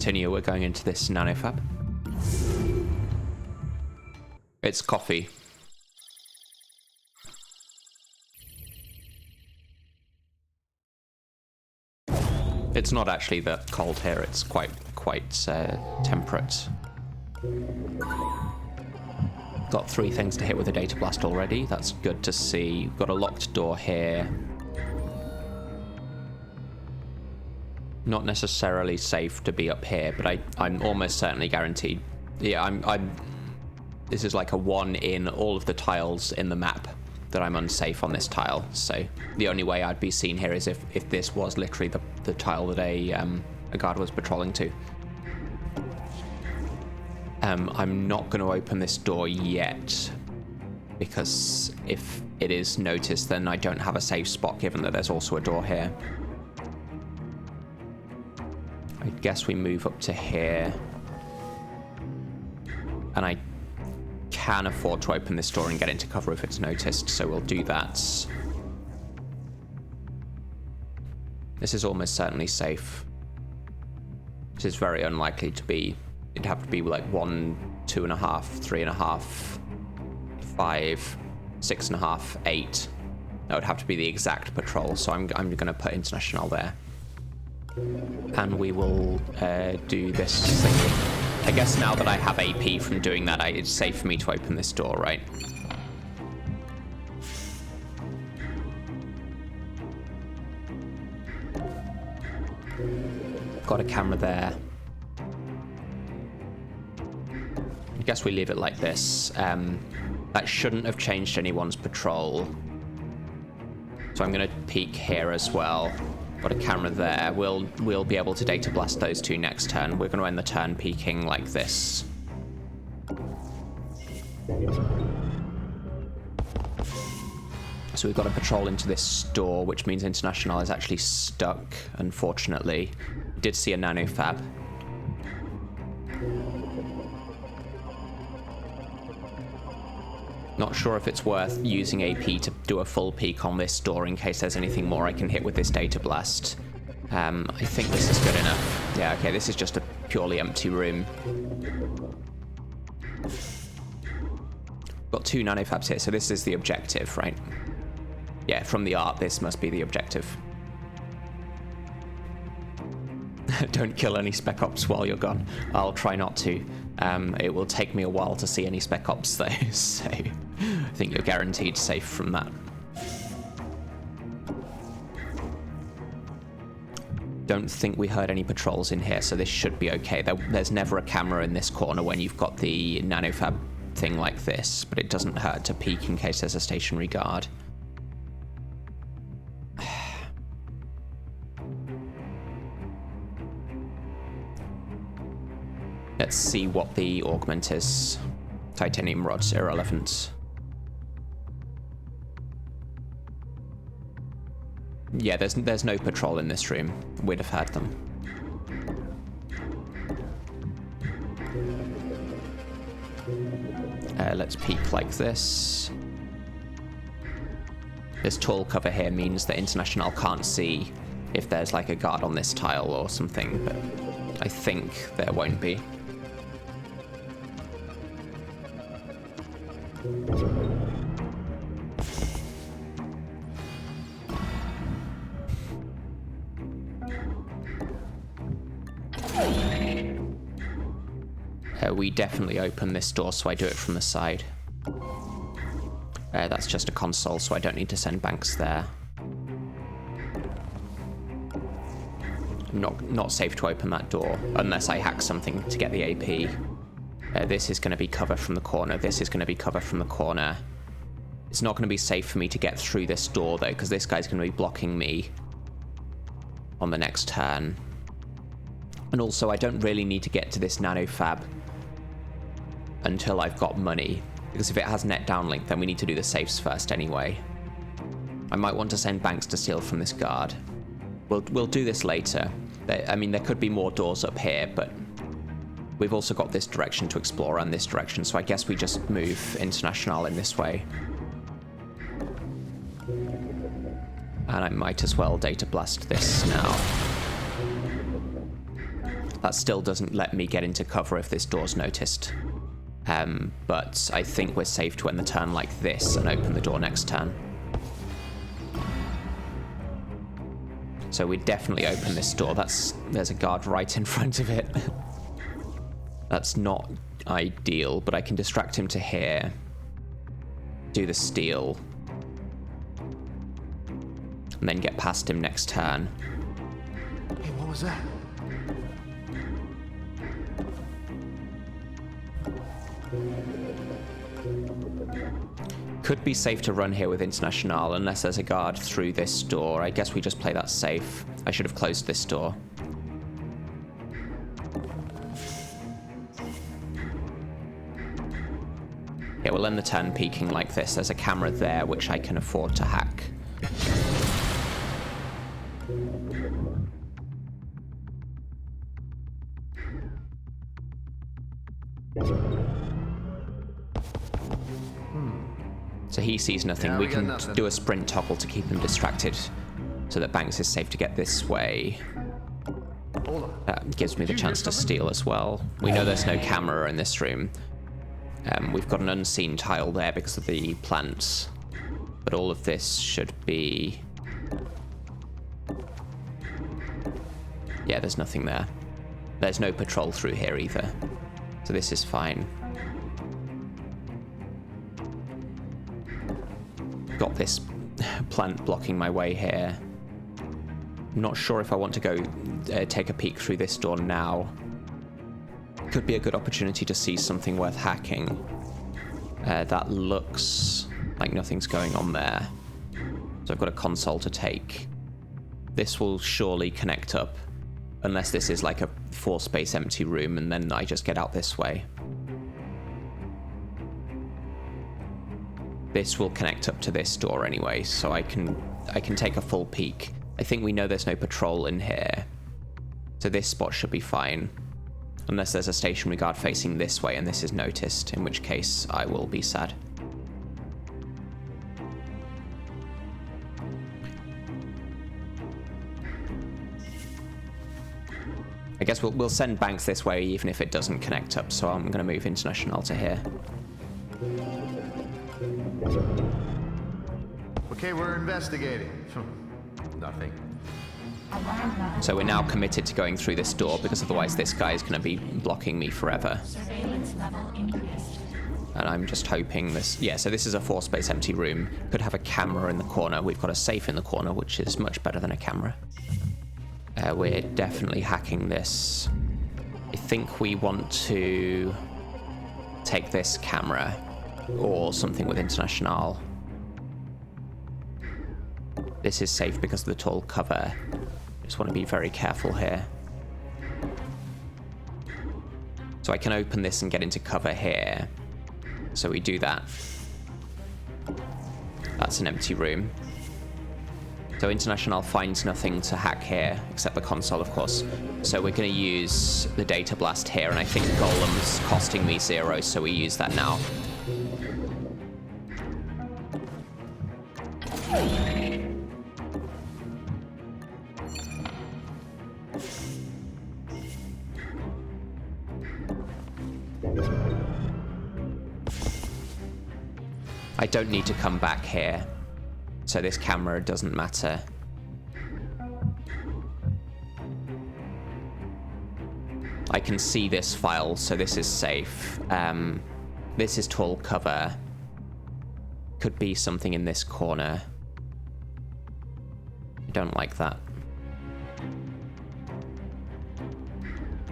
Continue, we're going into this nanofab. It's coffee. It's not actually that cold here, it's quite temperate. Got 3 things to hit with a data blast already, that's good to see. We've got a locked door here. Not necessarily safe to be up here, but I'm almost certainly guaranteed. Yeah, this is like a 1 in all of the tiles in the map that I'm unsafe on this tile. So the only way I'd be seen here is if this was literally the tile that a guard was patrolling to. I'm not going to open this door yet, because if it is noticed, then I don't have a safe spot, given that there's also a door here. I guess we move up to here. And I can afford to open this door and get into cover if it's noticed, so we'll do that. This is almost certainly safe. This is very unlikely to be. It'd have to be like 1, 2.5, 3.5, 5, 6.5, 8. That would have to be the exact patrol, so I'm going to put International there. And we will do this thing. I guess now that I have AP from doing that, it's safe for me to open this door, right? Got a camera there. I guess we leave it like this. That shouldn't have changed anyone's patrol. So I'm going to peek here as well. Got a camera there. We'll be able to data blast those 2 next turn. We're going to end the turn peeking like this. So we've got a patrol into this door, which means International is actually stuck, unfortunately. We did see a nanofab. Not sure if it's worth using AP to do a full peek on this door in case there's anything more I can hit with this data blast. I think this is good enough. Yeah, okay, this is just a purely empty room. Got 2 nanofabs here, so this is the objective, right? Yeah, from the art, this must be the objective. Don't kill any spec ops while you're gone. I'll try not to. It will take me a while to see any spec ops though, so I think you're guaranteed safe from that. Don't think we heard any patrols in here, so this should be okay. There's never a camera in this corner when you've got the nanofab thing like this, but it doesn't hurt to peek in case there's a stationary guard. Let's see what the augment is. Titanium rods, irrelevant. Yeah, there's no patrol in this room. We'd have had them. Let's peek like this. This tall cover here means that International can't see if there's like a guard on this tile or something, but I think there won't be. We definitely open this door, so I do it from the side. That's just a console, so I don't need to send banks there. Not safe to open that door, unless I hack something to get the AP. This is going to be cover from the corner. This is going to be cover from the corner. It's not going to be safe for me to get through this door, though, because this guy's going to be blocking me on the next turn. And also, I don't really need to get to this nanofab until I've got money, because if it has net downlink, then we need to do the safes first anyway. I might want to send banks to steal from this guard. We'll do this later. I mean, there could be more doors up here, but we've also got this direction to explore and this direction, so I guess we just move International in this way. And I might as well data blast this now. That still doesn't let me get into cover if this door's noticed. But I think we're safe to end the turn like this and open the door next turn. So we definitely open this door. There's a guard right in front of it. That's not ideal, but I can distract him to here. Do the steal. And then get past him next turn. Hey, what was that? Could be safe to run here with International unless there's a guard through this door. I guess we just play that safe. I should have closed this door. Yeah, we'll end the turn peeking like this. There's a camera there which I can afford to hack. So he sees nothing. We can do a sprint toggle to keep him distracted so that Banks is safe to get this way. That gives me the chance to steal as well. We know there's no camera in this room. We've got an unseen tile there because of the plants. But all of this should be... Yeah, there's nothing there. There's no patrol through here either. So this is fine. Got this plant blocking my way here. I'm not sure if I want to go take a peek through this door now. Could be a good opportunity to see something worth hacking. That looks like nothing's going on there. So I've got a console to take. This will surely connect up. Unless this is like a 4-space empty room and then I just get out this way. This will connect up to this door anyway, so I can take a full peek. I think we know there's no patrol in here. So this spot should be fine. Unless there's a stationary guard facing this way and this is noticed, in which case I will be sad. I guess we'll send Banks this way even if it doesn't connect up, so I'm going to move International to here. Okay, we're investigating. Nothing. So we're now committed to going through this door because otherwise this guy is going to be blocking me forever. Surveillance level increased. And I'm just hoping this... Yeah, so this is a 4-space empty room. Could have a camera in the corner. We've got a safe in the corner, which is much better than a camera. We're definitely hacking this. I think we want to take this camera or something with International. This is safe because of the tall cover. Just want to be very careful here. So I can open this and get into cover here. So we do that. That's an empty room. So International finds nothing to hack here, except the console, of course. So we're going to use the data blast here, and I think Golem's costing me 0, so we use that now. I don't need to come back here. So this camera doesn't matter. I can see this file, so this is safe. This is tall cover. Could be something in this corner. I don't like that.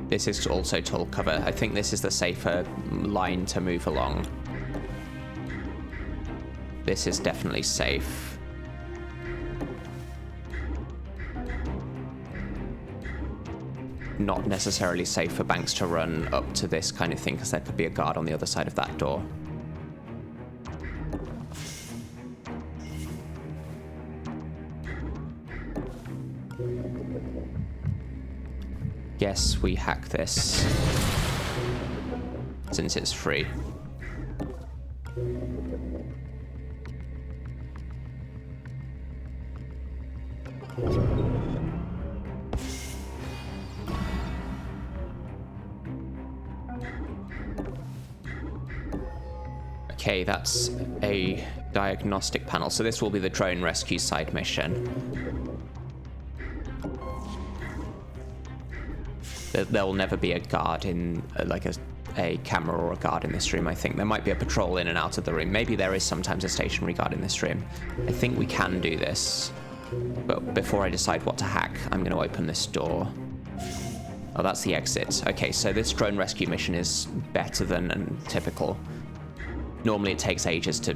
This is also tall cover. I think this is the safer line to move along. This is definitely safe. Not necessarily safe for Banks to run up to this kind of thing, because there could be a guard on the other side of that door. Guess we hack this, since it's free. Okay, that's a diagnostic panel. So this will be the drone rescue side mission. There will never be a guard in, like a camera or a guard in this room, I think. There might be a patrol in and out of the room. Maybe there is sometimes a stationary guard in this room. I think we can do this. But before I decide what to hack, I'm going to open this door. Oh, that's the exit. Okay, so this drone rescue mission is better than typical. Normally it takes ages to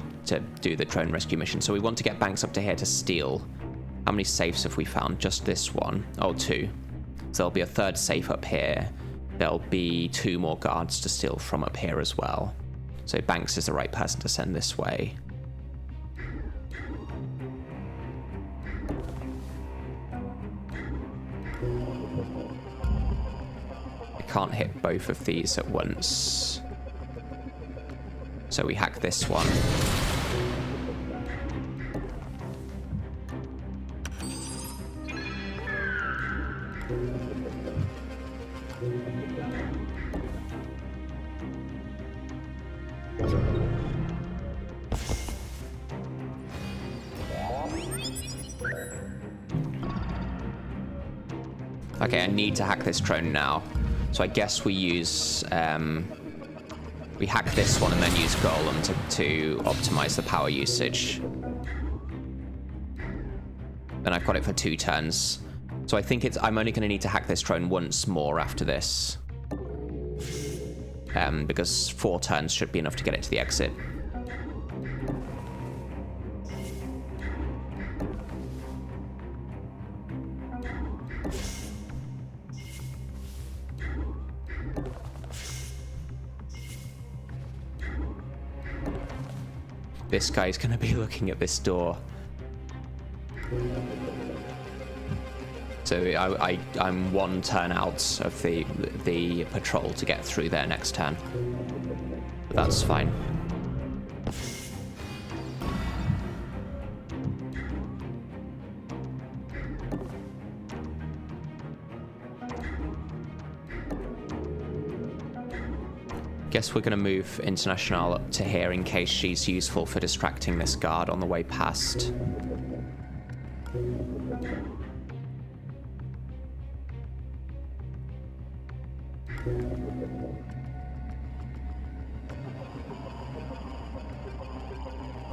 do the drone rescue mission. So we want to get Banks up to here to steal. How many safes have we found? Just this one. Oh, 2. So there'll be a third safe up here. There'll be 2 more guards to steal from up here as well. So Banks is the right person to send this way. I can't hit both of these at once. So we hack this one. Okay, I need to hack this drone now. So I guess we use... we hack this one and then use Golem to optimize the power usage. Then I've got it for 2 turns. So I think I'm only going to need to hack this drone once more after this. Because 4 turns should be enough to get it to the exit. This guy's going to be looking at this door. So I'm 1 turn out of the patrol to get through there next turn. But that's fine. Guess we're going to move International up to here in case she's useful for distracting this guard on the way past.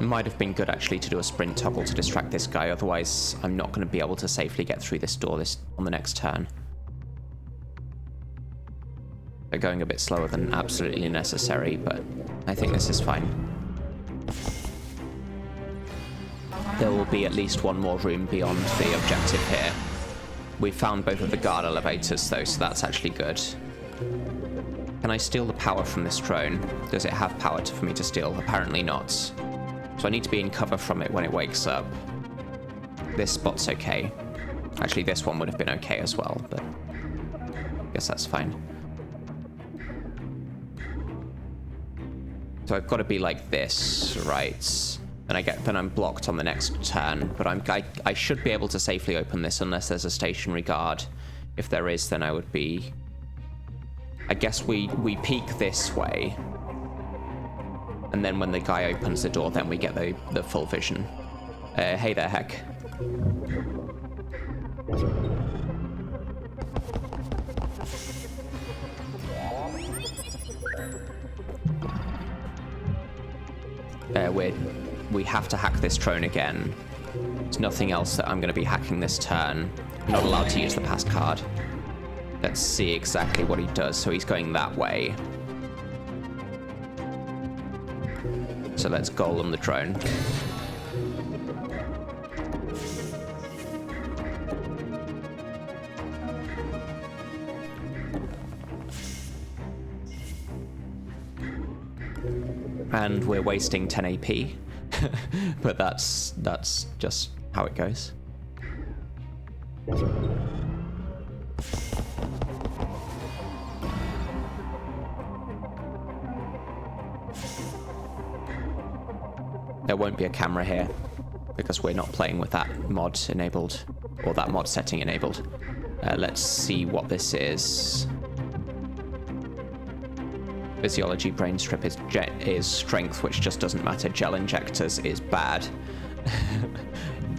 It might have been good actually to do a sprint toggle to distract this guy, otherwise I'm not going to be able to safely get through this door on the next turn. They're going a bit slower than absolutely necessary, but I think this is fine. There will be at least 1 more room beyond the objective here. We found both of the guard elevators though, so that's actually good. Can I steal the power from this drone? Does it have power for me to steal? Apparently not. So I need to be in cover from it when it wakes up. This spot's okay. Actually, this one would have been okay as well, but I guess that's fine. So I've got to be like this, right? And then I'm blocked on the next turn. But I should be able to safely open this unless there's a stationary guard. If there is, then I would be... I guess we peek this way. And then when the guy opens the door, then we get the full vision. Hey there, Heck. We have to hack this drone again. There's nothing else that I'm going to be hacking this turn. I'm not allowed to use the past card. Let's see exactly what he does. So he's going that way. So let's golem the drone. And we're wasting 10 AP. But that's just how it goes. There won't be a camera here because we're not playing with that mod enabled, or that mod setting enabled. Let's see what this is. Physiology brain strip is strength, which just doesn't matter. Gel injectors is bad.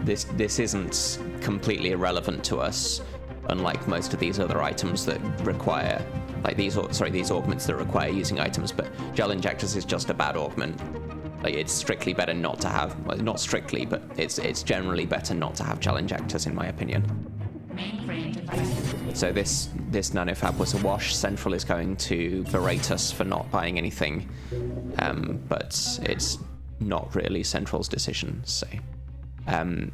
This isn't completely irrelevant to us, unlike most of these other items that require, like these augments that require using items. But gel injectors is just a bad augment. Like, it's strictly better not to have, well, not strictly, but it's generally better not to have gel injectors, in my opinion. Mainframe devices. So this nanofab was a wash. Central is going to berate us for not buying anything, but it's not really Central's decision. So I'm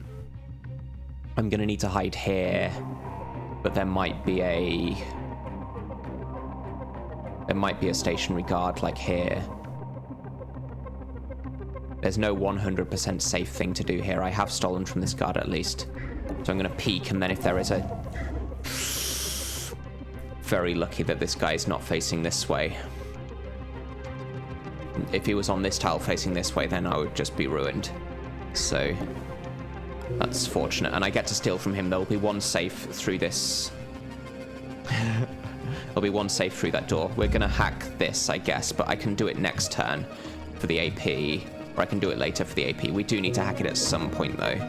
going to need to hide here, but there might be a stationary guard like here. There's no 100% safe thing to do here. I have stolen from this guard at least. So I'm going to peek, and then if there is a... Very lucky that this guy is not facing this way. If he was on this tile facing this way, then I would just be ruined. So that's fortunate. And I get to steal from him. There'll be one safe through this. There'll be one safe through that door. We're going to hack this, I guess, but I can do it next turn for the AP. Or I can do it later for the AP. We do need to hack it at some point, though.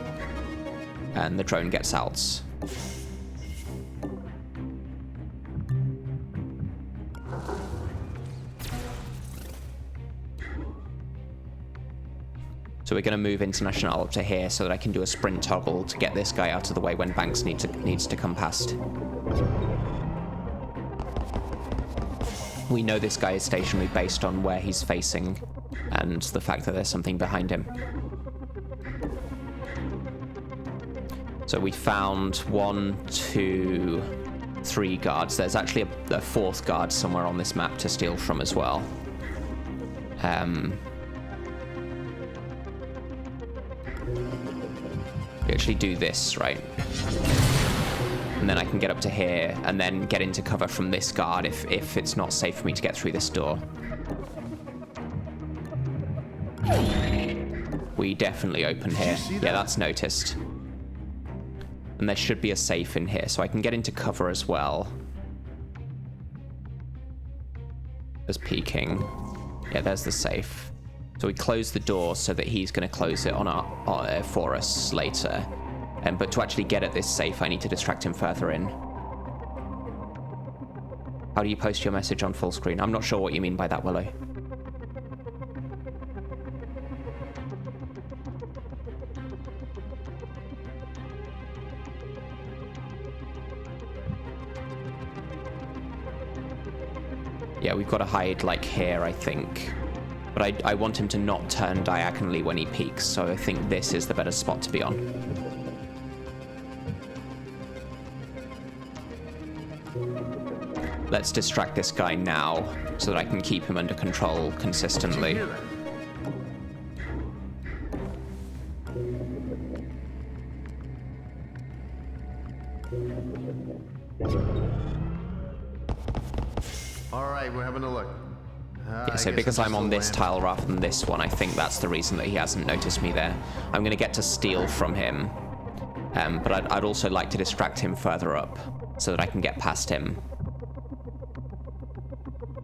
And the drone gets out. So we're going to move International up to here so that I can do a sprint toggle to get this guy out of the way when Banks needs to come past. We know this guy is stationary based on where he's facing and the fact that there's something behind him. So we found 1, 2, 3 guards. There's actually a 4th guard somewhere on this map to steal from as well. We actually do this, right? And then I can get up to here and then get into cover from this guard if it's not safe for me to get through this door. We definitely open here. Yeah, that's noticed. And there should be a safe in here, so I can get into cover as well as peeking. Yeah, there's the safe. So we close the door so that he's going to close it for us later. But to actually get at this safe, I need to distract him further in. How do you post your message on full screen? I'm not sure what you mean by that, Willow. Yeah, we've got to hide like here, I think. But I want him to not turn diagonally when he peeks, so I think this is the better spot to be on. Let's distract this guy now, so that I can keep him under control consistently. All right, we're having a look. Yeah, so because I'm on this tile rather than this one, I think that's the reason that he hasn't noticed me there. I'm going to get to steal from him, but I'd also like to distract him further up so that I can get past him.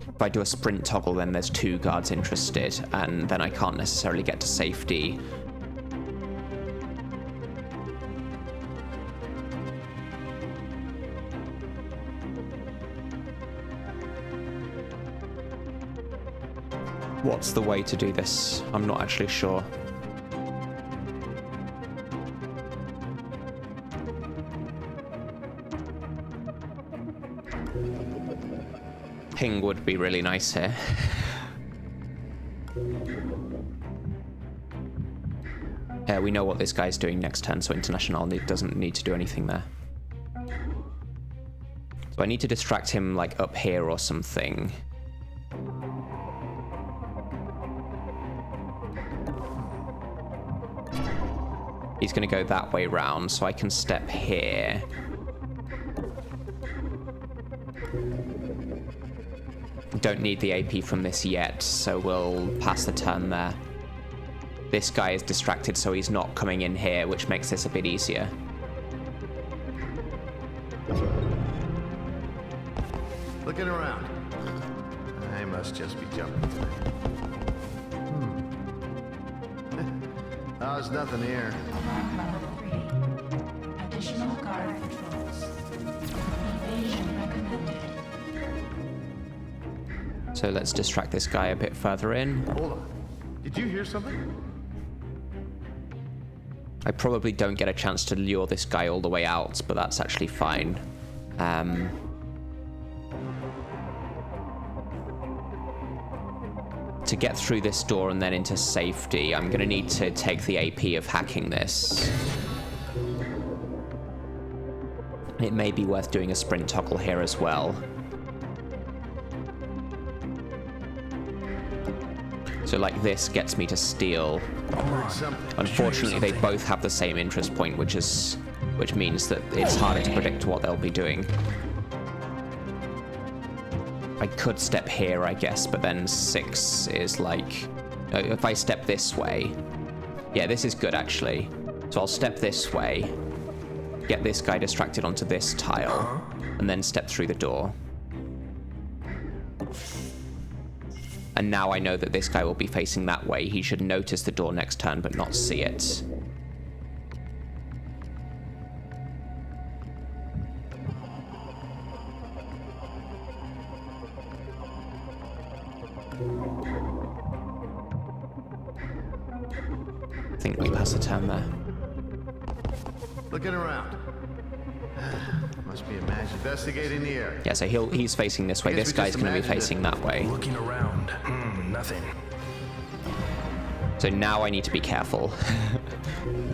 If I do a sprint toggle, then there's 2 guards interested, and then I can't necessarily get to safety. What's the way to do this? I'm not actually sure. Ping would be really nice here. We know what this guy's doing next turn, so International doesn't need to do anything there. So I need to distract him like up here or something. He's going to go that way round, so I can step here. Don't need the AP from this yet, so we'll pass the turn there. This guy is distracted, so he's not coming in here, which makes this a bit easier. Looking around. I must must just be jumping tonight. Oh, there's nothing here. Alarm level 3. Additional guard patrols. Evasion recommended. So let's distract this guy a bit further in. Hold on. Did you hear something? I probably don't get a chance to lure this guy all the way out, but that's actually fine. To get through this door and then into safety, I'm going to need to take the AP of hacking this. It may be worth doing a sprint toggle here as well. So like this gets me to steal. Unfortunately, they both have the same interest point, which means that it's harder to predict what they'll be doing. I could step here, I guess, but then 6 is like... if I step this way... Yeah, this is good, actually. So I'll step this way, get this guy distracted onto this tile, and then step through the door. And now I know that this guy will be facing that way. He should notice the door next turn, but not see it. I think we pass the turn there. Looking around. Must be a match investigating the area. Yeah, so he's facing this way. This guy's going to be facing that way. Looking around. Nothing. So now I need to be careful.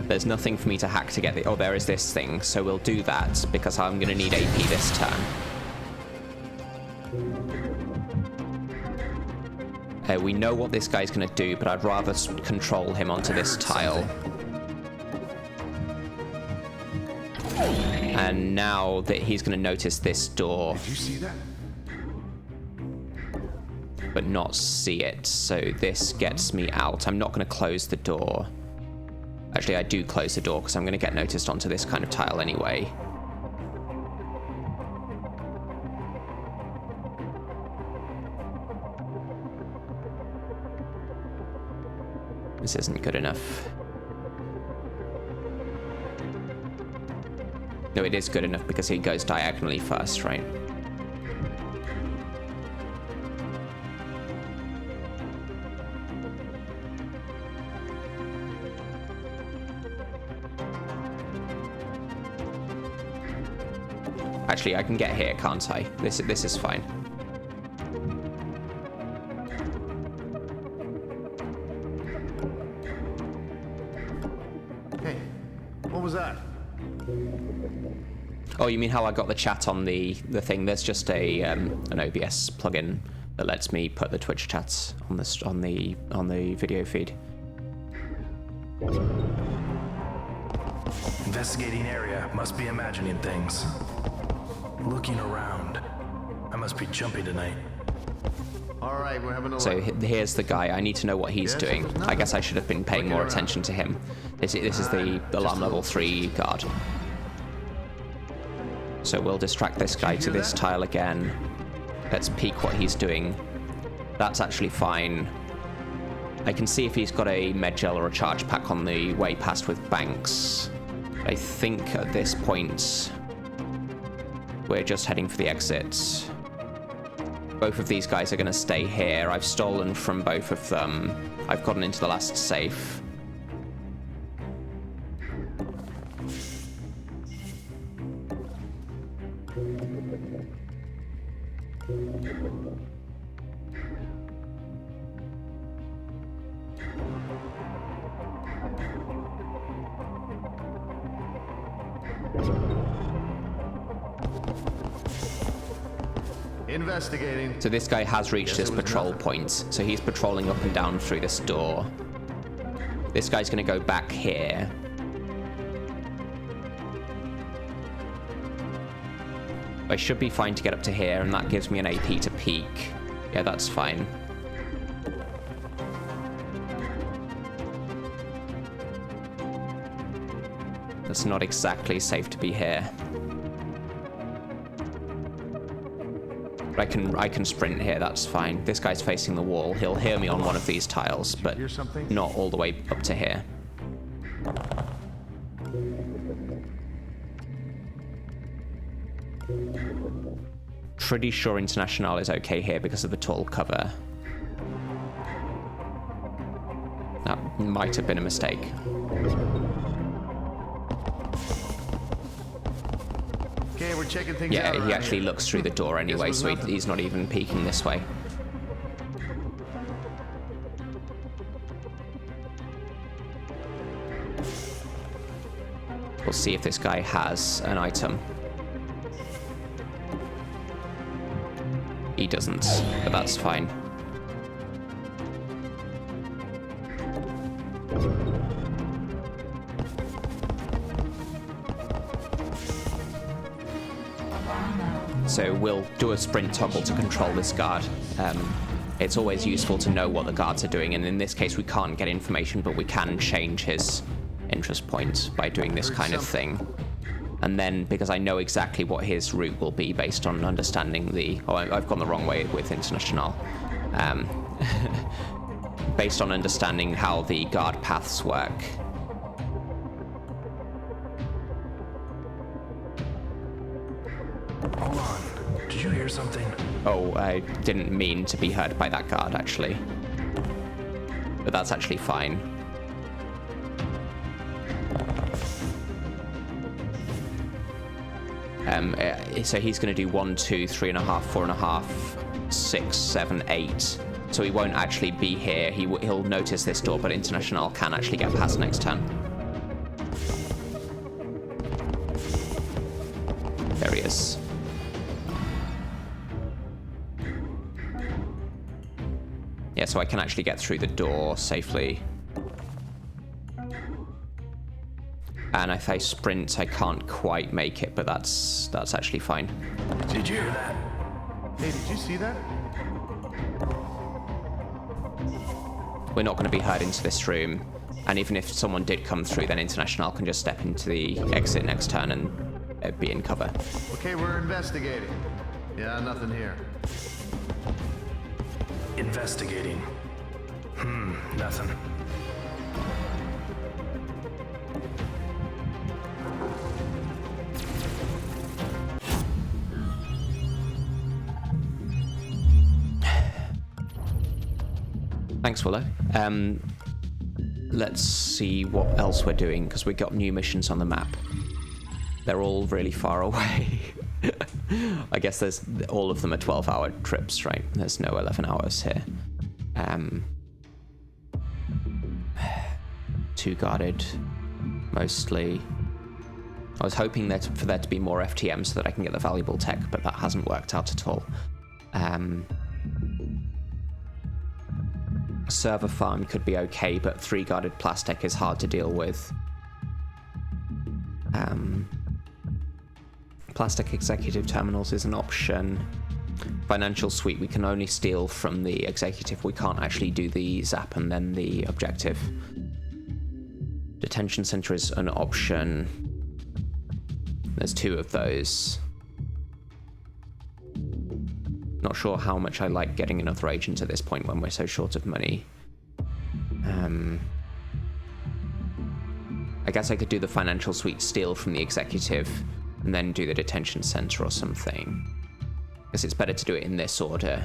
There's nothing for me to hack to get the... Oh, there is this thing. So we'll do that because I'm going to need AP this turn. We know what this guy's going to do, but I'd rather control him onto this tile. And now that he's going to notice this door, Did you see that? but not see it, so this gets me out. I'm not going to close the door. Actually, I do close the door because I'm going to get noticed onto this kind of tile anyway. This isn't good enough. No, it is good enough because he goes diagonally first, right? Actually, I can get here, can't I? This is fine. Hey, what was that? Oh, you mean how I got the chat on the thing? There's just a an OBS plugin that lets me put the Twitch chats on the video feed. Investigating area. Must be imagining things. Looking around. I must be jumpy tonight. All right, we're having a So look. here's the guy. I need to know what he's Yes, doing. there's nothing. I guess I should have been paying Looking more around. attention to him. This is the alarm level 3 guard. So we'll distract this guy to hear this that? tile again. Let's peek what he's doing. That's actually fine. I can see if he's got a med gel or a charge pack on the way past with banks. I think at this point we're just heading for the exit. Both of these guys are going to stay here. I've stolen from both of them. I've gotten into the last safe. Investigating. So this guy has reached Guess his it was patrol nothing. point. So he's patrolling up and down through this door. This guy's going to go back here. I should be fine to get up to here, and that gives me an AP to peek. Yeah, that's fine. It's not exactly safe to be here. But I can sprint here, that's fine. This guy's facing the wall. He'll hear me on one of these tiles, but not all the way up to here. Pretty sure International is okay here because of the tall cover. That might have been a mistake. Okay, we're checking things out. Yeah, he actually looks through the door anyway, so he's not even peeking this way. We'll see if this guy has an item. He doesn't, but that's fine. So we'll do a sprint toggle to control this guard. It's always useful to know what the guards are doing, and in this case we can't get information, but we can change his interest point by doing this kind of thing. And then, because I know exactly what his route will be based on understanding the... Oh, I've gone the wrong way with International. Based on understanding how the guard paths work. Hold on. Did you hear something? Oh, I didn't mean to be hurt by that guard, actually. But that's actually fine. So he's going to do 1, 2, 3.5, 4.5, 6, 7, 8. So he won't actually be here. He'll notice this door, but International can actually get past next turn. There he is. Yeah, so I can actually get through the door safely. And if I sprint, I can't quite make it, but that's actually fine. Did you hear that? Hey, did you see that? We're not going to be heard into this room. And even if someone did come through, then International can just step into the exit next turn and be in cover. Okay, we're investigating. Yeah, nothing here. Investigating. Nothing. Thanks, Willow. Let's see what else we're doing, because we got new missions on the map. They're all really far away. I guess there's all of them are 12-hour trips, right? There's no 11 hours here. 2 guarded, mostly. I was hoping for there to be more FTM so that I can get the valuable tech, but that hasn't worked out at all. Server farm could be okay, but 3 guarded plastic is hard to deal with. Plastic executive terminals is an option. Financial suite we can only steal from the executive. We can't actually do the zap and then the objective. Detention center is an option. There's 2 of those. Not sure how much I like getting another agent at this point when we're so short of money. I guess I could do the financial suite, steal from the executive, and then do the detention center or something. Because it's better to do it in this order,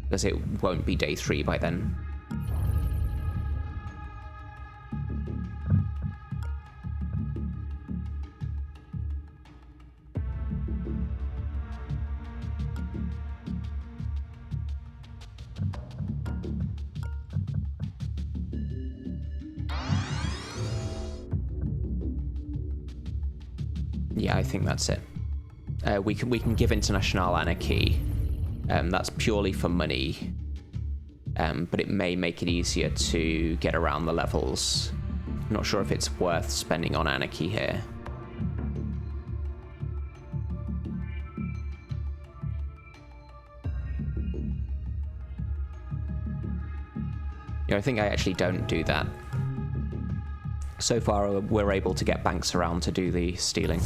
because it won't be day 3 by then. Yeah, I think that's it. We can give International Anarchy. That's purely for money. But it may make it easier to get around the levels. I'm not sure if it's worth spending on Anarchy here. I think I actually don't do that. So far, we're able to get banks around to do the stealing.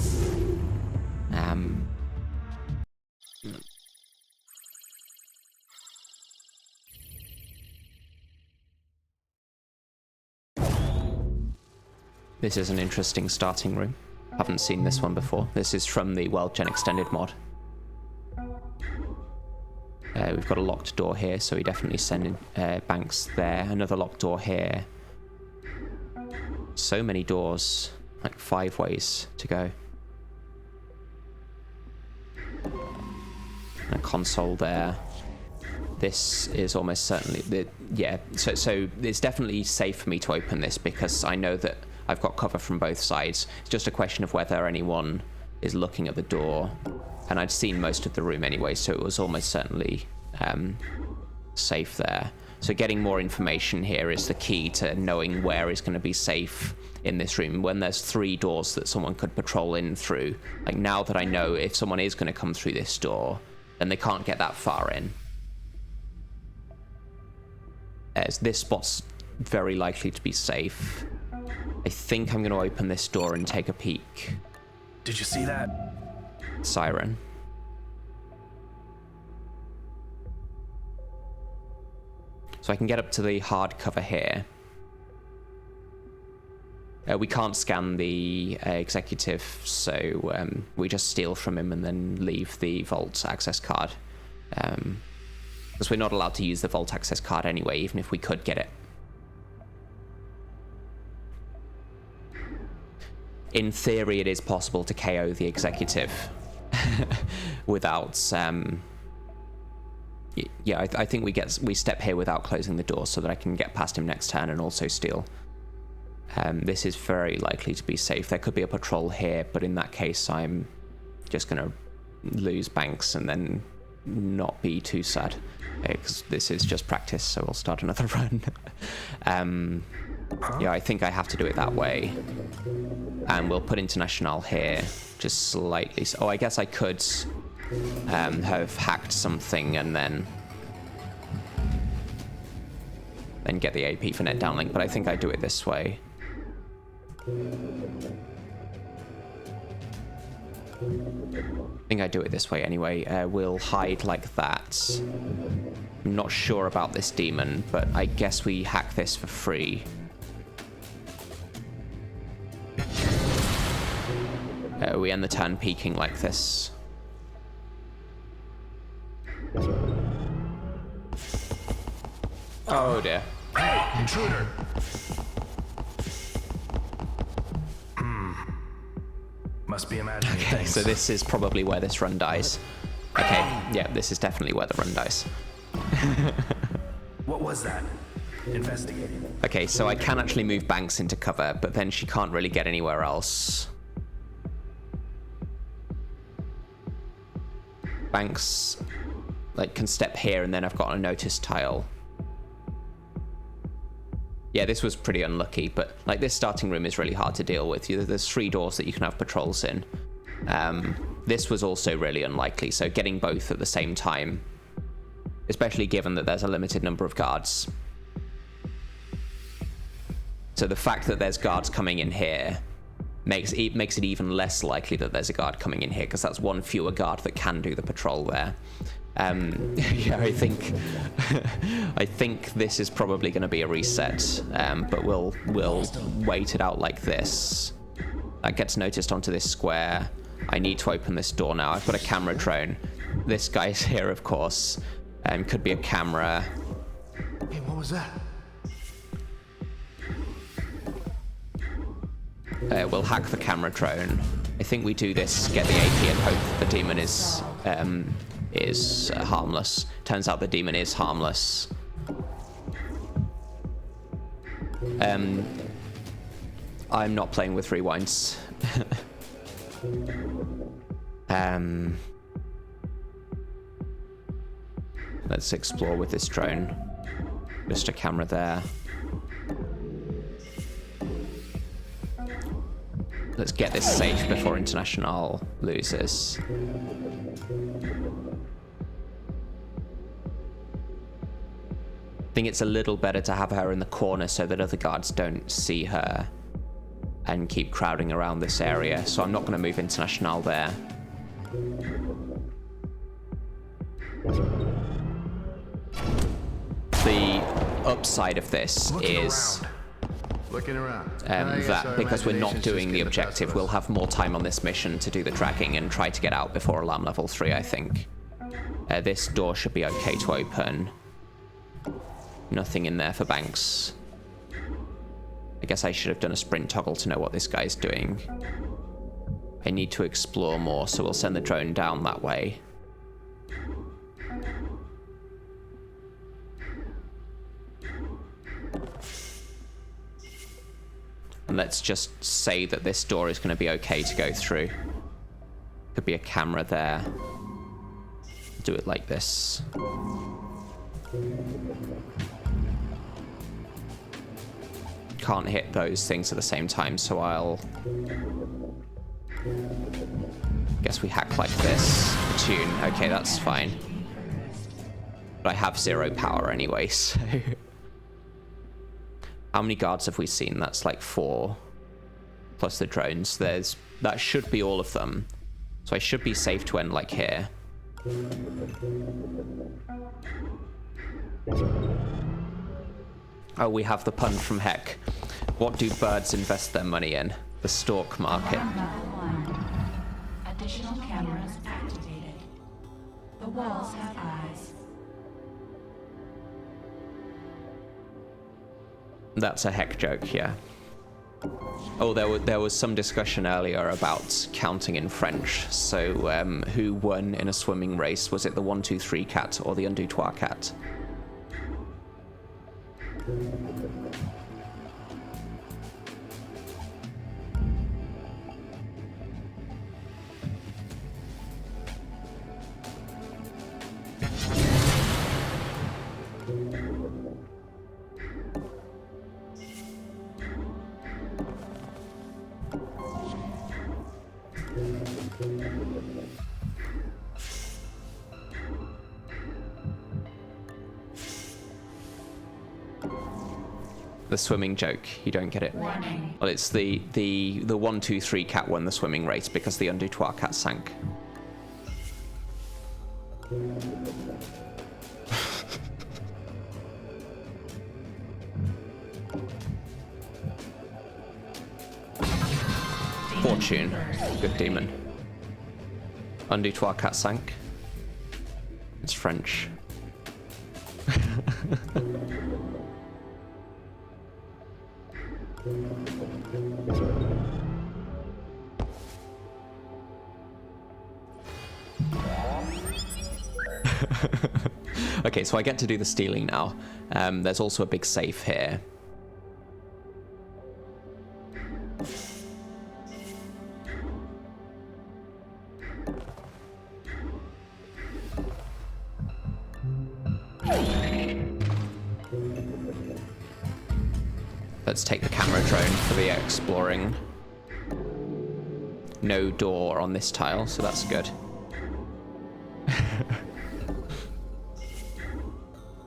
This is an interesting starting room. Haven't seen this one before. This is from the World Gen Extended mod. We've got a locked door here, so we definitely send in banks there. Another locked door here. So many doors, like 5 ways to go. And a console there. This is almost certainly, yeah, so it's definitely safe for me to open this because I know that I've got cover from both sides. It's just a question of whether anyone is looking at the door, and I'd seen most of the room anyway, so it was almost certainly safe there. So getting more information here is the key to knowing where is going to be safe in this room. When there's 3 doors that someone could patrol in through, like now that I know if someone is going to come through this door, then they can't get that far in. As this spot's very likely to be safe. I think I'm going to open this door and take a peek. Did you see that? Siren. So I can get up to the hard cover here. We can't scan the executive, so we just steal from him and then leave the vault access card. Because we're not allowed to use the vault access card anyway, even if we could get it. In theory, it is possible to KO the executive without... yeah, I think we step here without closing the door so that I can get past him next turn and also steal. This is very likely to be safe. There could be a patrol here, but in that case, I'm just going to lose banks and then not be too sad. Because this is just practice, so we'll start another run. Yeah, I think I have to do it that way. And we'll put International here, just slightly. Oh, I guess I could have hacked something and then get the AP for net downlink, but I think I do it this way. I think I do it this way anyway. We'll hide like that. I'm not sure about this demon, but I guess we hack this for free. We end the turn peeking like this. Oh dear. Hey, intruder! Must be imagining things. So this is probably where this run dies. Okay, yeah, this is definitely where the run dies. What was that? Investigating. Okay, so I can actually move Banks into cover, but then she can't really get anywhere else. Banks, like, can step here, and then I've got a notice tile. Yeah, this was pretty unlucky, but like this starting room is really hard to deal with. There's 3 doors that you can have patrols in. This was also really unlikely, so getting both at the same time, especially given that there's a limited number of guards. So the fact that there's guards coming in here makes it even less likely that there's a guard coming in here, because that's 1 fewer guard that can do the patrol there. Yeah, I think this is probably going to be a reset, but we'll wait it out like this. That gets noticed onto this square. I need to open this door now. I've got a camera drone. This guy's here, of course. Could be a camera. Hey, what was that? We'll hack the camera drone. I think we do this, get the AP, and hope the demon is harmless. Turns out the demon is harmless. I'm not playing with rewinds. Let's explore with this drone. Just a camera there. Let's get this safe before International loses. I think it's a little better to have her in the corner so that other guards don't see her and keep crowding around this area. So I'm not going to move International there. The upside of this is Looking around. That because we're not doing the objective, we'll have more time on this mission to do the dragging and try to get out before alarm level 3, I think. This door should be okay to open. Nothing in there for banks. I guess I should have done a sprint toggle to know what this guy's doing. I need to explore more, so we'll send the drone down that way. And let's just say that this door is going to be okay to go through. Could be a camera there. Do it like this. Can't hit those things at the same time, so I'll... guess we hack like this. Tune. Okay, that's fine. But I have 0 power anyway, so... How many guards have we seen? That's like 4. Plus the drones. That should be all of them. So I should be safe to end like here. Oh, we have the pun from Heck. What do birds invest their money in? The stock market. Alarm level 1. Additional cameras activated. The walls have eyes. That's a Heck joke, yeah. Oh, there was some discussion earlier about counting in French. So, who won in a swimming race? Was it the 1, 2, 3 cat or the un, deux, trois cat? The swimming joke, you don't get it. Warning. Well, it's the 1, 2, 3 cat won the swimming race because the un, deux, trois cat sank. Fortune. Good demon. Un, deux, trois cat sank. It's French. Okay, so I get to do the stealing now. There's also a big safe here. Let's take the camera drone for the exploring. No door on this tile, so that's good.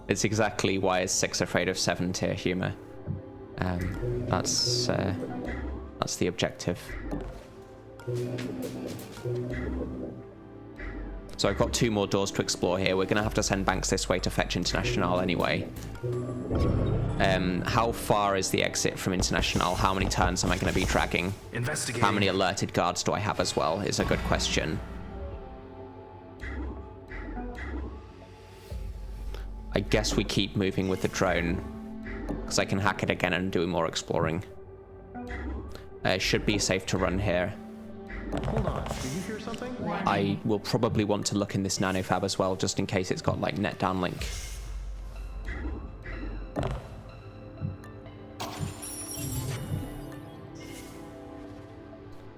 It's exactly why is 6 afraid of 7 tier humor. That's the objective. So I've got 2 more doors to explore here. We're gonna have to send Banks this way to fetch International anyway. How far is the exit from International? How many turns am I gonna be dragging? Investigating. How many alerted guards do I have as well? Is a good question. I guess we keep moving with the drone, because I can hack it again and do more exploring. It should be safe to run here. Hold on. Did you hear something? I will probably want to look in this nanofab as well, just in case it's got like net downlink.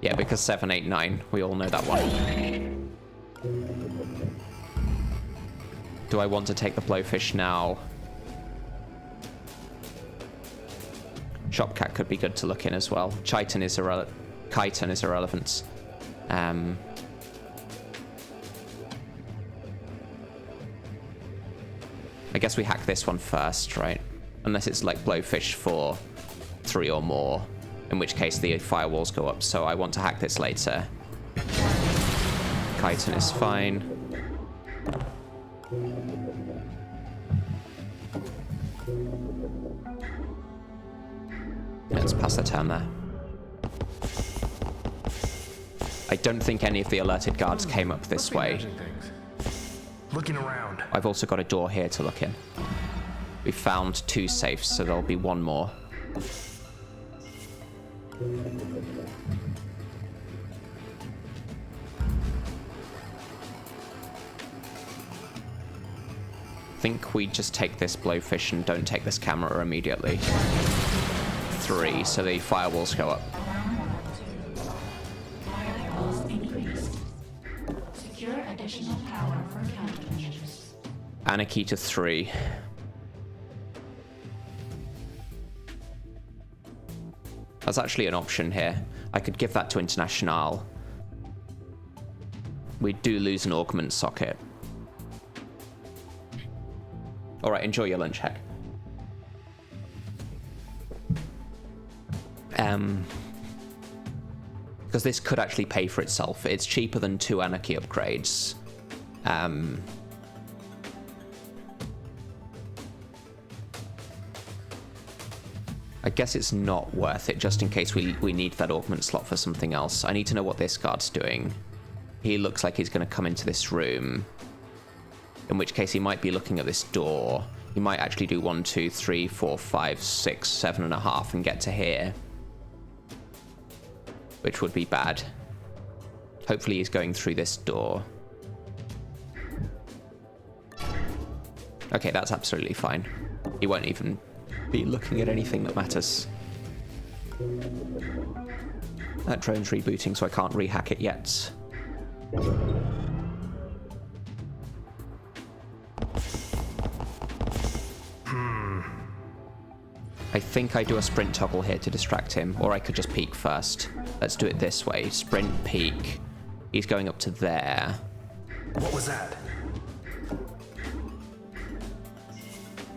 Yeah, because 7, 8, 9, we all know that one. Do I want to take the blowfish now? Shopcat could be good to look in as well. Chitin is irrelevant. I guess we hack this one first, right? Unless it's like blowfish for 3 or more, in which case the firewalls go up, so I want to hack this later. Chitin is fine. Let's pass the turn there. I don't think any of the alerted guards came up this way. Imagining things. Looking around. I've also got a door here to look in. We found 2 safes, so there'll be 1 more. I think we just take this blowfish and don't take this camera immediately. 3, so the firewalls go up. Firewalls increased. Secure additional power for countermeasures. And a key to 3. That's actually an option here. I could give that to International. We do lose an augment socket. Alright, enjoy your lunch, Heck. Because this could actually pay for itself. It's cheaper than 2 Anarchy upgrades. I guess it's not worth it, just in case we need that augment slot for something else. I need to know what this guard's doing. He looks like he's going to come into this room. In which case he might be looking at this door. He might actually do 1, 2, 3, 4, 5, 6, 7.5 and get to here. Which would be bad. Hopefully he's going through this door. Okay, that's absolutely fine. He won't even be looking at anything that matters. That drone's rebooting, so I can't rehack it yet. I think I do a sprint toggle here to distract him, or I could just peek first. Let's do it this way. Sprint, peek. He's going up to there. What was that?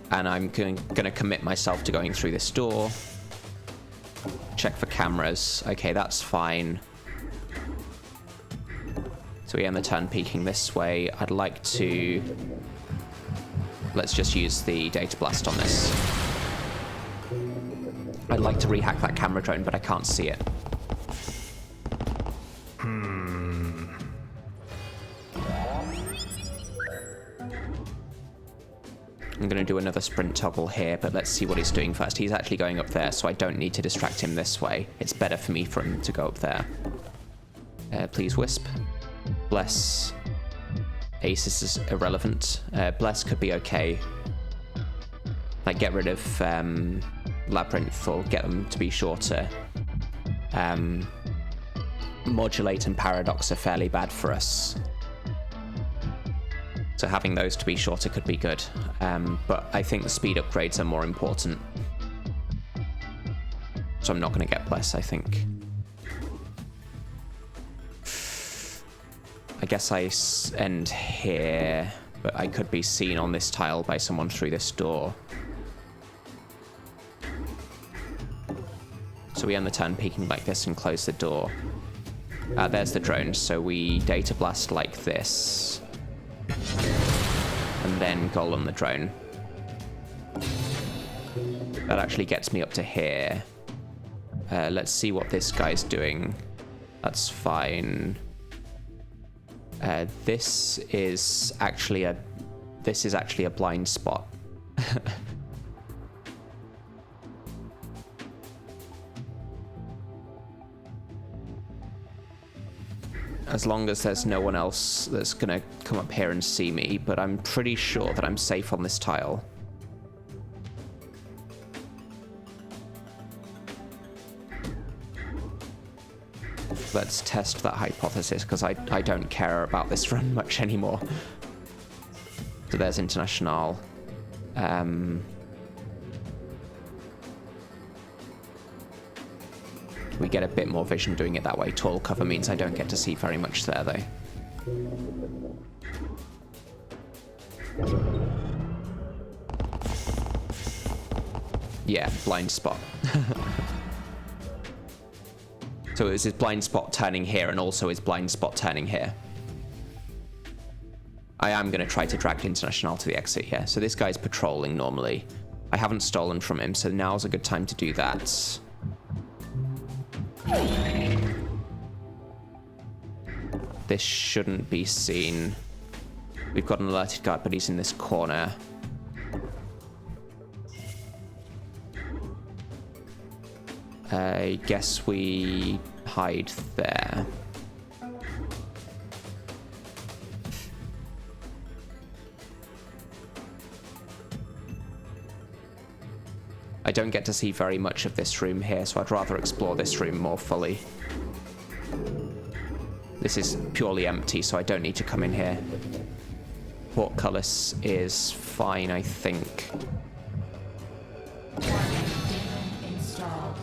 And I'm going to commit myself to going through this door. Check for cameras. Okay, that's fine. So we end the turn peeking this way. I'd like to... Let's just use the data blast on this. I'd like to rehack that camera drone, but I can't see it. I'm going to do another sprint toggle here, but let's see what he's doing first. He's actually going up there, so I don't need to distract him this way. It's better for me for him to go up there. Please Wisp. Bless. Aces is irrelevant. Bless could be okay. Like, get rid of Labyrinth or get them to be shorter. Modulate and Paradox are fairly bad for us. So having those to be shorter could be good. But I think the speed upgrades are more important. So I'm not going to get Bless, I think. I guess I end here, but I could be seen on this tile by someone through this door. So we end the turn peeking like this and close the door. There's the drone, so we data blast like this. And then golem the drone. That actually gets me up to here. Let's see what this guy's doing. That's fine. This is actually a blind spot. As long as there's no one else that's gonna come up here and see me, but I'm pretty sure that I'm safe on this tile. Let's test that hypothesis, because I don't care about this run much anymore. So there's International. We get a bit more vision doing it that way. Tall cover means I don't get to see very much there, though. Yeah, blind spot. So it was his blind spot turning here, and also his blind spot turning here. I am going to try to drag International to the exit here. So this guy's patrolling normally. I haven't stolen from him, so now's a good time to do that. This shouldn't be seen. We've got an alerted guard, but he's in this corner. I guess we hide there. I don't get to see very much of this room here, so I'd rather explore this room more fully. This is purely empty, so I don't need to come in here. Portcullis is fine, I think. Installed.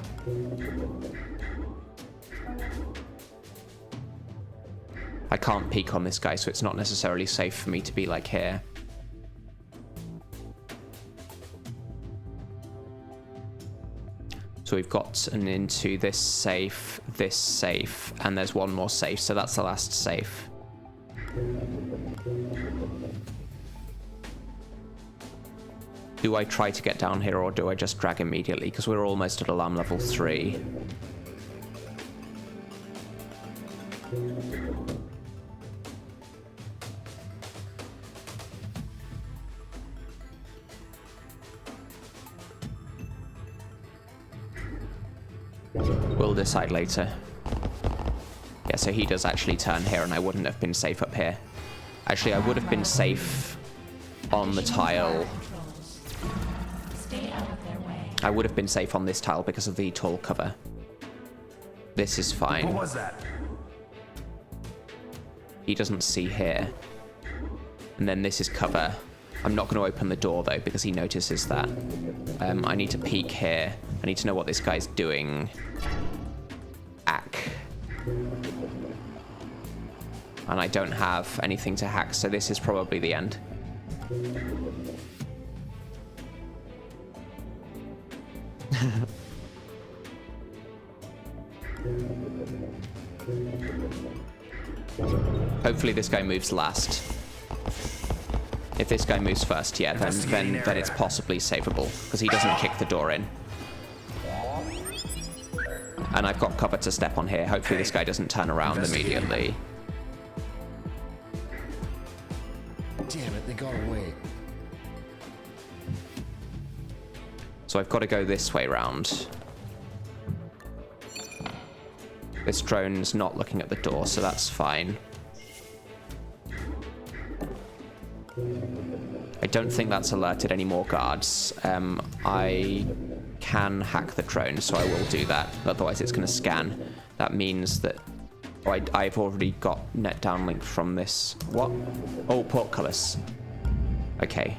I can't peek on this guy, so it's not necessarily safe for me to be like here. So we've got an into this safe, and there's one more safe, so that's the last safe. Do I try to get down here, or do I just drag immediately? Because we're almost at alarm level 3. We'll decide later. Yeah, so he does actually turn here, and I wouldn't have been safe up here. Actually, I would have been safe on the tile. Stay out of their way. I would have been safe on this tile because of the tall cover. This is fine. What was that? He doesn't see here. And then this is cover. I'm not going to open the door, though, because he notices that. I need to peek here. I need to know what this guy's doing. Hack. And I don't have anything to hack, so this is probably the end. Hopefully this guy moves last. If this guy moves first, yeah, then it's possibly savable, because he doesn't kick the door in. And I've got cover to step on here. Hopefully this guy doesn't turn around immediately. Damn it, they got away. So I've got to go this way round. This drone's not looking at the door, so that's fine. I don't think that's alerted any more guards. I can hack the drone, so I will do that. Otherwise it's going to scan. That means that... Oh, I've already got net downlink from this. What? Oh, portcullis. Okay.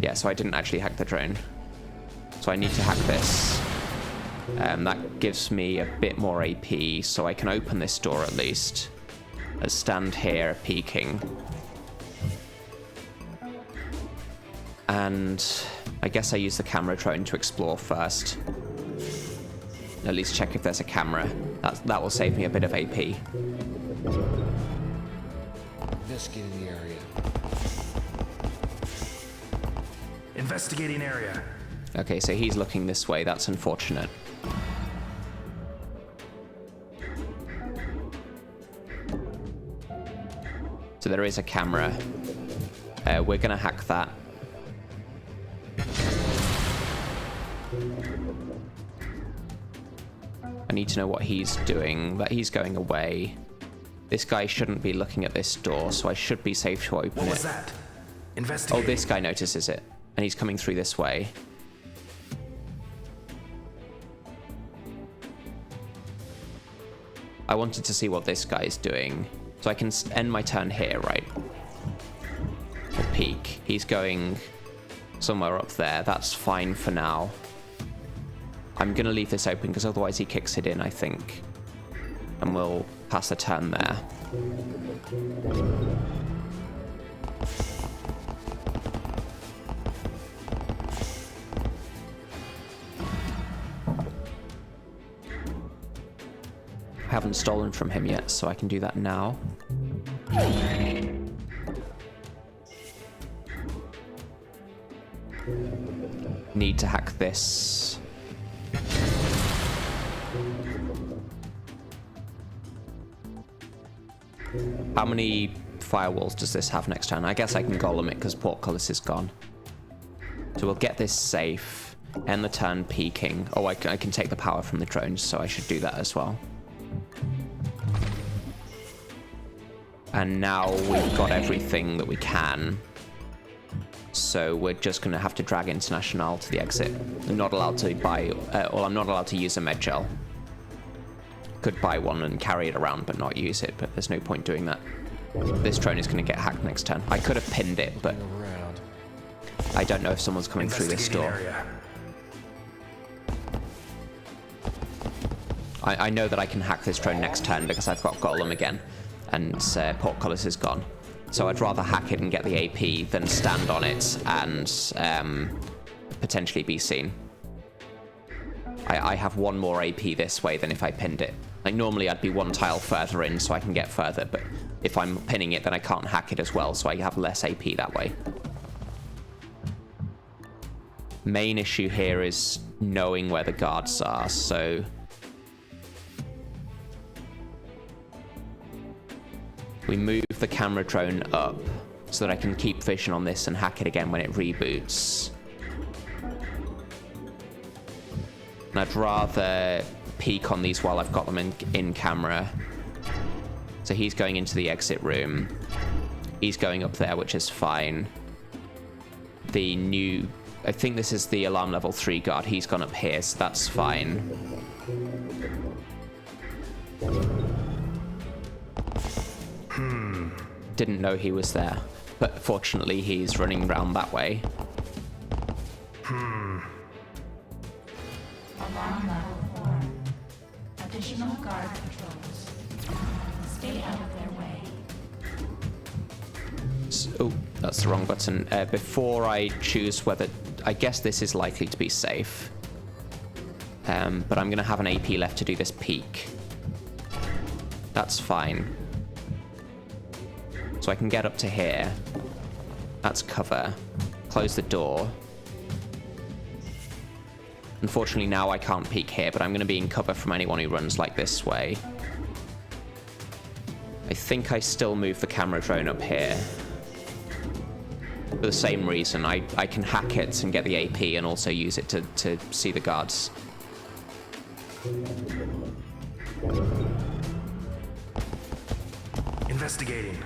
Yeah, so I didn't actually hack the drone. So I need to hack this. That gives me a bit more AP, so I can open this door at least. Let's stand here peeking. And I guess I use the camera drone to explore first. At least check if there's a camera. That will save me a bit of AP. Investigating the area. Investigating area. Okay, so he's looking this way. That's unfortunate. So there is a camera. We're going to hack that. I need to know what he's doing, that he's going away. This guy shouldn't be looking at this door, so I should be safe to open What was it. that? Oh, Investigate. this guy notices it, and he's coming through this way. I wanted to see what this guy's doing. So I can end my turn here, right? Or peek. He's going somewhere up there. That's fine for now. I'm going to leave this open because otherwise he kicks it in, I think. And we'll pass a turn there. I haven't stolen from him yet, so I can do that now. Need to hack this. How many firewalls does this have next turn? I guess I can golem it because portcullis is gone. So we'll get this safe. End the turn peeking. Oh, I can take the power from the drones, so I should do that as well. And now we've got everything that we can. So we're just going to have to drag International to the exit. I'm not allowed to buy, or I'm not allowed to use a med gel. Could buy one and carry it around but not use it, but there's no point doing that. This drone is going to get hacked next turn. I could have pinned it, but I don't know if someone's coming through this door. I know that I can hack this drone next turn because I've got Golem again, and portcullis is gone. So I'd rather hack it and get the AP than stand on it and potentially be seen. I have one more AP this way than if I pinned it. Like normally I'd be one tile further in so I can get further, but if I'm pinning it then I can't hack it as well, so I have less AP that way. Main issue here is knowing where the guards are, so we move the camera drone up so that I can keep vision on this and hack it again when it reboots. And I'd rather peek on these while I've got them in camera. So he's going into the exit room. He's going up there, which is fine. The new... I think this is the alarm level 3 guard. He's gone up here, so that's fine. Didn't know he was there, but fortunately he's running around that way. Alarm level 4. Additional guard patrols. Stay out of their way. So, oh, that's the wrong button. Before I choose whether... I guess this is likely to be safe. But I'm going to have an AP left to do this peek. That's fine. So I can get up to here. That's cover. Close the door. Unfortunately now I can't peek here, but I'm going to be in cover from anyone who runs like this way. I think I still move the camera drone up here. For the same reason, I can hack it and get the AP and also use it to see the guards. Investigating.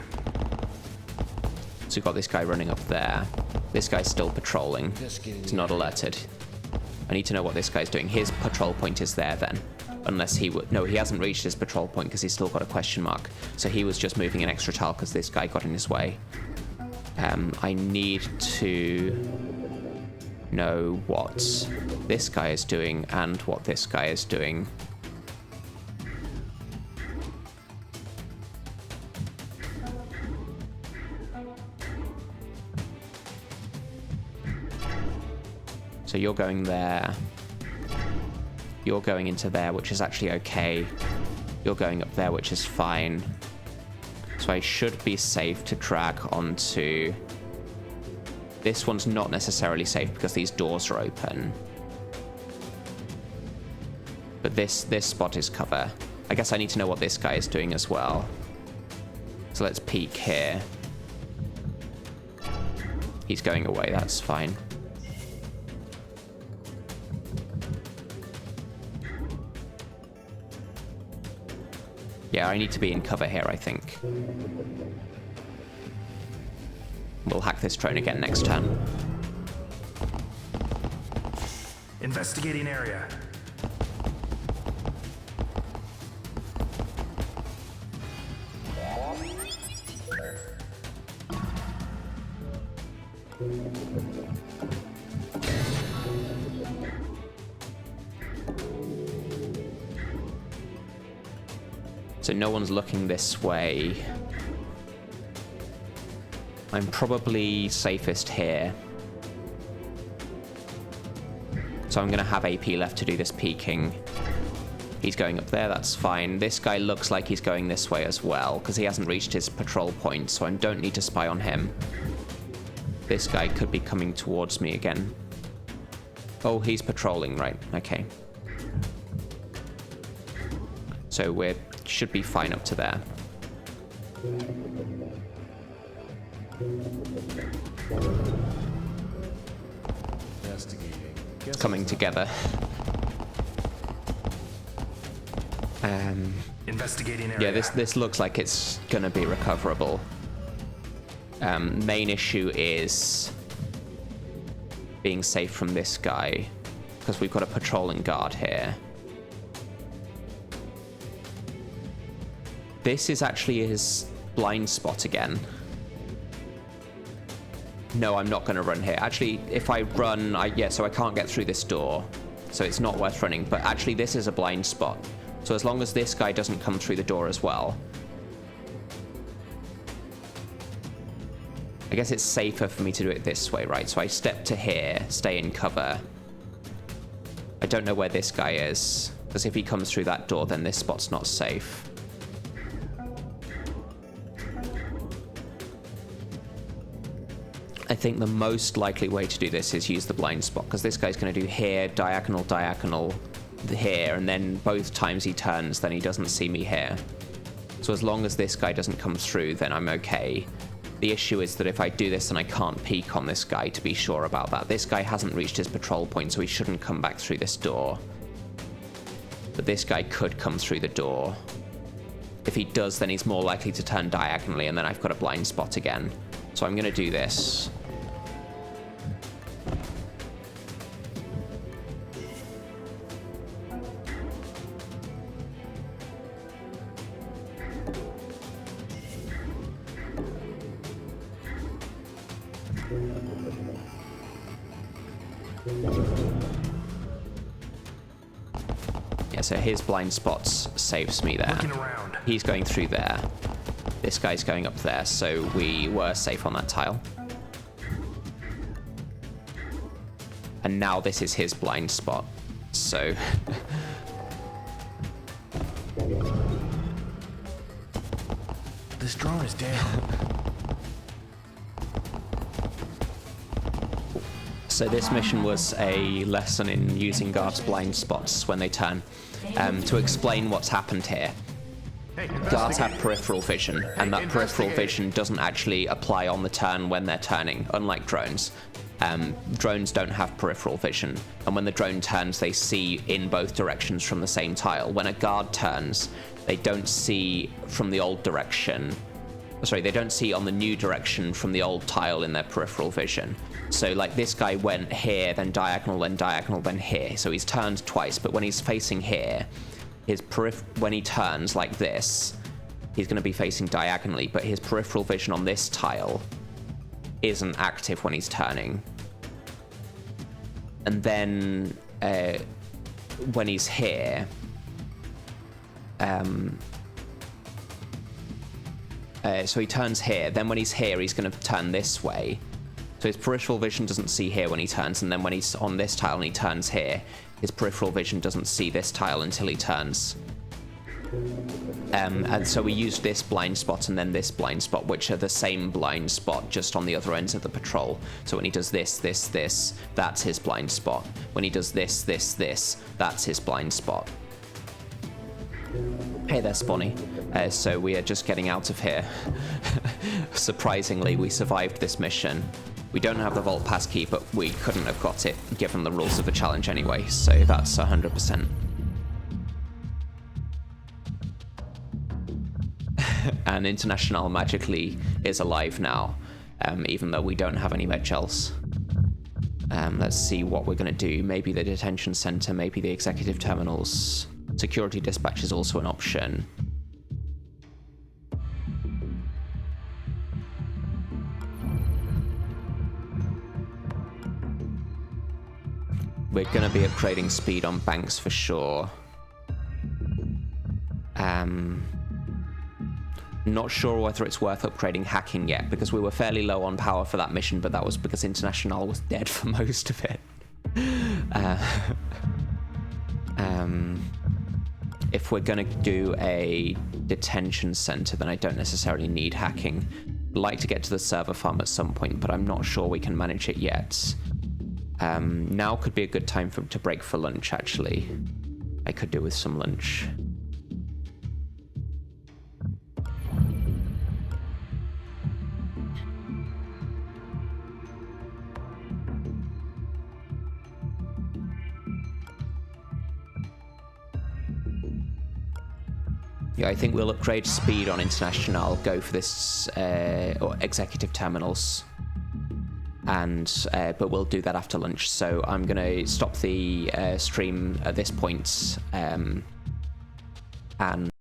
So we've got this guy running up there. This guy's still patrolling. He's not alerted. I need to know what this guy's doing. His patrol point is there then. Unless he would... No, he hasn't reached his patrol point because he's still got a question mark. So he was just moving an extra tile because this guy got in his way. I need to know what this guy is doing and what this guy is doing. So you're going there. You're going into there, which is actually okay. You're going up there, which is fine. So I should be safe to drag onto... This one's not necessarily safe because these doors are open. But this spot is cover. I guess I need to know what this guy is doing as well. So let's peek here. He's going away, that's fine. Yeah, I need to be in cover here, I think. We'll hack this drone again next turn. Investigating area. So no one's looking this way. I'm probably safest here. So I'm going to have AP left to do this peeking. He's going up there, that's fine. This guy looks like he's going this way as well, because he hasn't reached his patrol point, so I don't need to spy on him. This guy could be coming towards me again. Oh, he's patrolling, right, okay. So we should be fine up to there. Investigating. Coming together. Investigating area. Yeah, this looks like it's gonna be recoverable. Main issue is being safe from this guy, because we've got a patrolling guard here. This is actually his blind spot again. No, I'm not going to run here. Actually, if I run, so I can't get through this door, so it's not worth running. But actually, this is a blind spot. So as long as this guy doesn't come through the door as well, I guess it's safer for me to do it this way, right? So I step to here, stay in cover. I don't know where this guy is, because if he comes through that door, then this spot's not safe. I think the most likely way to do this is use the blind spot, because this guy's going to do here, diagonal, diagonal, here, and then both times he turns, then he doesn't see me here. So as long as this guy doesn't come through, then I'm okay. The issue is that if I do this, then I can't peek on this guy to be sure about that. This guy hasn't reached his patrol point, so he shouldn't come back through this door. But this guy could come through the door. If he does, then he's more likely to turn diagonally, and then I've got a blind spot again. So I'm going to do this. Yeah, so his blind spots saves me there. Looking around. He's going through there. This guy's going up there, so we were safe on that tile. And now this is his blind spot, so... This drone is down. So this mission was a lesson in using guards' blind spots when they turn. To explain what's happened here. Guards have peripheral vision, and that peripheral vision doesn't actually apply on the turn when they're turning, unlike drones. Drones don't have peripheral vision, and when the drone turns, they see in both directions from the same tile. When a guard turns, they don't see from the old direction. Sorry, they don't see on the new direction from the old tile in their peripheral vision. So, like, this guy went here, then diagonal, then here. So he's turned twice, but when he's facing here, when he turns like this, he's going to be facing diagonally, but his peripheral vision on this tile isn't active when he's turning. And then when he's here, so he turns here, then when he's here, he's going to turn this way. So his peripheral vision doesn't see here when he turns, and then when he's on this tile and he turns here, his peripheral vision doesn't see this tile until he turns. And so we used this blind spot and then this blind spot, which are the same blind spot, just on the other ends of the patrol. So when he does this, that's his blind spot. When he does this, that's his blind spot. Hey there, Spawny. So we are just getting out of here. Surprisingly, we survived this mission. We don't have the Vault Pass key, but we couldn't have got it given the rules of the challenge anyway, so that's 100%. And International magically is alive now, even though we don't have any med gels. Let's see what we're going to do. Maybe the detention center, maybe the executive terminals. Security dispatch is also an option. We're going to be upgrading speed on banks for sure. Not sure whether it's worth upgrading hacking yet, because we were fairly low on power for that mission, but that was because International was dead for most of it. If we're going to do a detention center, then I don't necessarily need hacking. I'd like to get to the server farm at some point, but I'm not sure we can manage it yet. Now could be a good time to break for lunch, actually. I could do with some lunch. Yeah, I think we'll upgrade speed on International, go for this, or executive terminals. And, but we'll do that after lunch. So I'm going to stop the stream at this point, and